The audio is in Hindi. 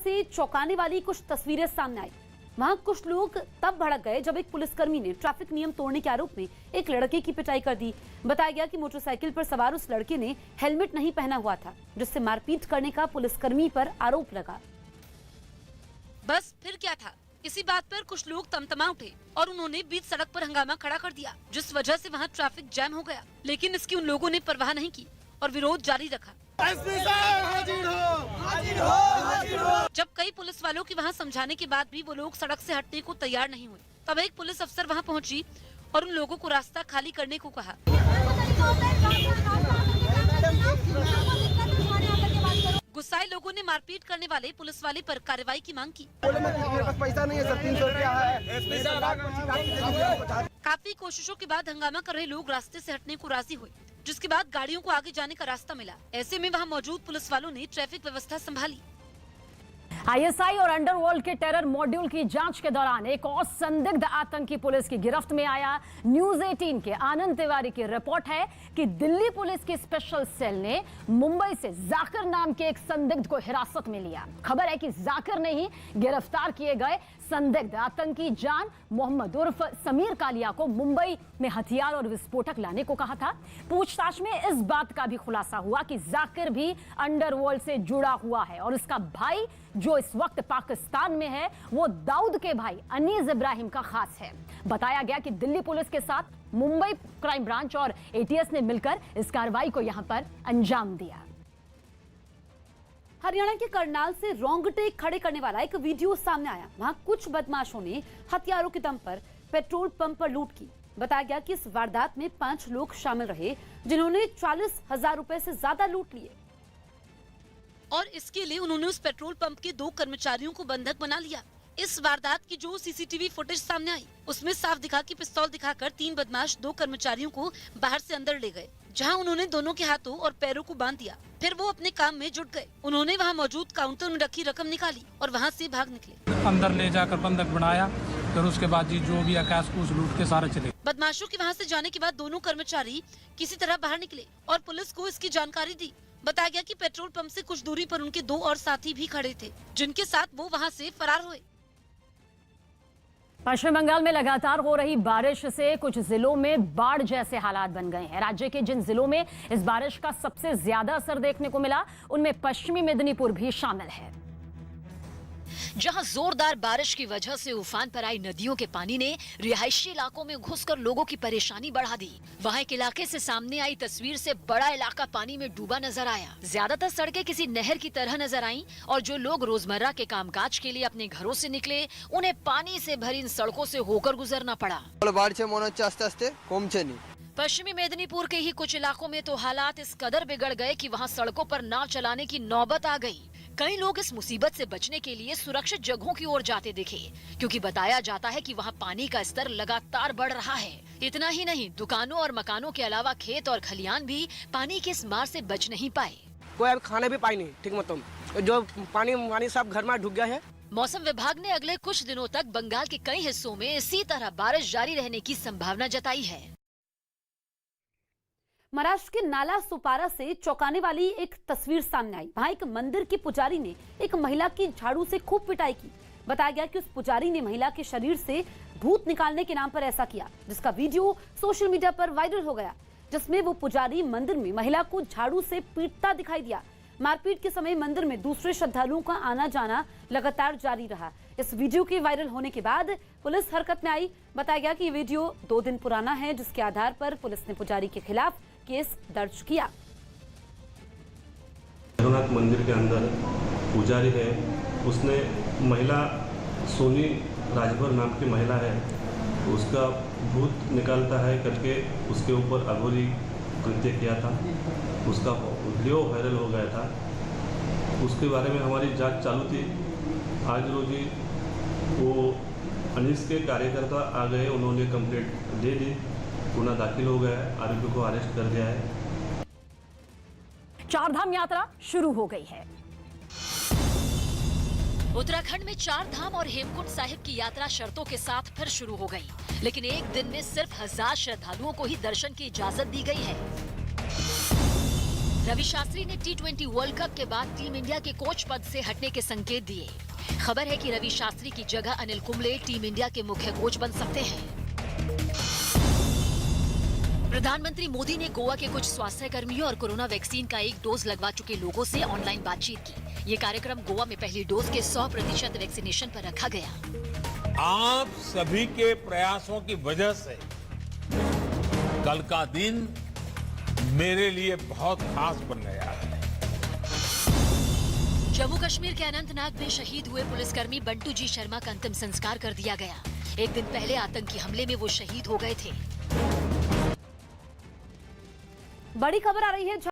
से चौंकाने वाली कुछ तस्वीरें सामने आई। वहां कुछ लोग तब भड़क गए जब एक पुलिसकर्मी ने ट्रैफिक नियम तोड़ने के आरोप में एक लड़के की पिटाई कर दी। बताया गया कि मोटरसाइकिल पर सवार उस लड़के ने हेलमेट नहीं पहना हुआ था, जिससे मारपीट करने का पुलिसकर्मी पर आरोप लगा। बस फिर क्या था, इसी बात पर कुछ लोग तमतमा उठे और उन्होंने बीच सड़क पर हंगामा खड़ा कर दिया, जिस वजह से वहां ट्रैफिक जैम हो गया। लेकिन इसकी उन लोगों ने परवाह नहीं की और विरोध जारी रखा। हाजिर हो। जब कई पुलिस वालों की वहां समझाने के बाद भी वो लोग सड़क से हटने को तैयार नहीं हुए, तब एक पुलिस अफसर वहां पहुंची और उन लोगों को रास्ता खाली करने को कहा। गुस्साए लोगों ने मारपीट करने वाले पुलिस वाले पर कार्रवाई की मांग की। मेरे पास पैसा नहीं है सर, 300 रुपया है। काफी कोशिशों के बाद हंगामा कर रहे लोग रास्ते से हटने को राजी हुए, जिसके बाद गाड़ियों को आगे जाने का रास्ता मिला। ऐसे में वहां मौजूद पुलिस वालों ने ट्रैफिक व्यवस्था संभाली। आईएसआई और अंडरवर्ल्ड के टेरर मॉड्यूल की जांच के दौरान एक और संदिग्ध आतंकी पुलिस की गिरफ्त में आया। न्यूज 18 के आनंद तिवारी की रिपोर्ट है कि दिल्ली पुलिस की स्पेशल सेल ने मुंबई से जाकिर नाम के एक संदिग्ध को हिरासत में लिया। खबर है कि जाकिर ने ही गिरफ्तार किए गए संदिग्ध आतंकी जान मोहम्मद उर्फ समीर कालिया को मुंबई में हथियार और विस्फोटक लाने को कहा था। पूछताछ में इस बात का भी खुलासा हुआ कि जाकिर भी अंडरवर्ल्ड से जुड़ा हुआ है और उसका भाई जो इस वक्त पाकिस्तान में है वो दाऊद के भाई अनीस इब्राहिम का खास है। बताया गया कि दिल्ली पुलिस के साथ मुंबई क्राइम ब्रांच और एटीएस ने मिलकर इस कार्रवाई को यहां पर अंजाम दिया। हरियाणा के करनाल से रोंगटे खड़े करने वाला एक वीडियो सामने आया। वहां कुछ बदमाशों ने हथियारों के दम पर पेट्रोल पंप पर लूट की। बताया गया कि इस वारदात में 5 लोग शामिल रहे, जिन्होंने 40,000 रुपए से ज्यादा लूट लिए और इसके लिए उन्होंने उस पेट्रोल पंप के 2 कर्मचारियों को बंधक बना लिया। इस वारदात की जो सीसीटीवी फुटेज सामने आई, उसमें साफ दिखा कि पिस्तौल दिखाकर 3 बदमाश 2 कर्मचारियों को बाहर से अंदर ले गए, जहां उन्होंने दोनों के हाथों और पैरों को बांध दिया। फिर वो अपने काम में जुट गए। उन्होंने वहां मौजूद काउंटर में रखी रकम निकाली और वहां से भाग निकले। अंदर ले जाकर बंधक बनाया, फिर उसके बाद जी जो भी आकाश कुछ लूट के सारे चले। बदमाशों के वहां से जाने के बाद दोनों कर्मचारी किसी तरह बाहर निकले और पुलिस को इसकी जानकारी दी। बताया गया कि पेट्रोल पंप से कुछ दूरी पर उनके 2 और साथी भी खड़े थे, जिनके साथ वो वहां से फरार हुए। पश्चिम बंगाल में लगातार हो रही बारिश से कुछ जिलों में बाढ़ जैसे हालात बन गए हैं। राज्य के जिन जिलों में इस बारिश का सबसे ज्यादा असर देखने को मिला, उनमें पश्चिमी मेदिनीपुर भी शामिल है। जहां जोरदार बारिश की वजह से उफान पर आई नदियों के पानी ने रिहायशी इलाकों में घुसकर लोगों की परेशानी बढ़ा दी। वहां एक इलाके से सामने आई तस्वीर से बड़ा इलाका पानी में डूबा नजर आया। ज्यादातर सड़कें किसी नहर की तरह नजर आईं और जो लोग रोजमर्रा के कामकाज के लिए अपने घरों से निकले, उन्हें पानी से भरी इन सड़कों से होकर गुजरना पड़ा। पश्चिमी मेदिनीपुर के ही कुछ इलाकों में तो हालात इस कदर बिगड़ गए कि वहां सड़कों पर नाव चलाने की नौबत आ गई। कई लोग इस मुसीबत से बचने के लिए सुरक्षित जगहों की ओर जाते दिखे, क्योंकि बताया जाता है कि वहां पानी का स्तर लगातार बढ़ रहा है। इतना ही नहीं, दुकानों और मकानों के अलावा खेत और खलियान भी पानी के इस मार से बच नहीं पाए। कोई अब खाना भी पाई नहीं ठीक मतलब, जो पानी सब घर में ढुक गया है। मौसम विभाग ने अगले कुछ दिनों तक बंगाल के कई हिस्सों में इसी तरह बारिश जारी रहने की संभावना जताई है। महाराष्ट्र के नाला सुपारा से चौंकाने वाली एक तस्वीर सामने आई। वहां एक मंदिर के पुजारी ने एक महिला की झाड़ू से खूब पिटाई की। बताया गया कि उस पुजारी ने महिला के शरीर से भूत निकालने के नाम पर ऐसा किया, जिसका वीडियो सोशल मीडिया पर वायरल हो गया, जिसमें वो पुजारी मंदिर में महिला को झाड़ू से पीटता दिखाई दिया। मारपीट के समय मंदिर में दूसरे श्रद्धालुओं का आना जाना लगातार जारी रहा। इस वीडियो के वायरल होने के बाद पुलिस हरकत में आई। बताया गया कि ये वीडियो 2 दिन पुराना है, जिसके आधार पर पुलिस ने पुजारी के खिलाफ केस दर्ज किया। जगन्नाथ मंदिर के अंदर पुजारी है, उसने महिला सोनी राजभर नाम की महिला है, उसका भूत निकालता है करके उसके ऊपर अघोरी कृत्य किया था। उसका वीडियो वायरल हो गया था। उसके बारे में हमारी जांच चालू थी। आज रोज वो अनीस के कार्यकर्ता आ गए, उन्होंने कंप्लेंट दे दी, गुना दाखिल हो गया है, आरोपी को अरेस्ट कर दिया है। चारधाम यात्रा शुरू हो गई है। उत्तराखंड में 4 धाम और हेमकुंड साहिब की यात्रा शर्तों के साथ फिर शुरू हो गई, लेकिन एक दिन में सिर्फ 1000 श्रद्धालुओं को ही दर्शन की इजाजत दी गई है। रवि शास्त्री ने T20 वर्ल्ड कप के बाद टीम इंडिया के कोच पद से हटने के संकेत दिए। खबर है कि रवि शास्त्री की जगह अनिल कुंबले टीम इंडिया के मुख्य कोच बन सकते हैं। प्रधानमंत्री मोदी ने गोवा के कुछ स्वास्थ्य कर्मियों और कोरोना वैक्सीन का एक डोज लगवा चुके लोगों से ऑनलाइन बातचीत की। ये कार्यक्रम गोवा में पहली डोज के 100% वैक्सीनेशन पर रखा गया। आप सभी के प्रयासों की वजह से कल का दिन मेरे लिए बहुत खास बन गया है। जम्मू कश्मीर के अनंतनाग में शहीद हुए पुलिसकर्मी बंटू जी शर्मा का अंतिम संस्कार कर दिया गया। एक दिन पहले आतंकी हमले में वो शहीद हो गए थे। बड़ी खबर आ रही है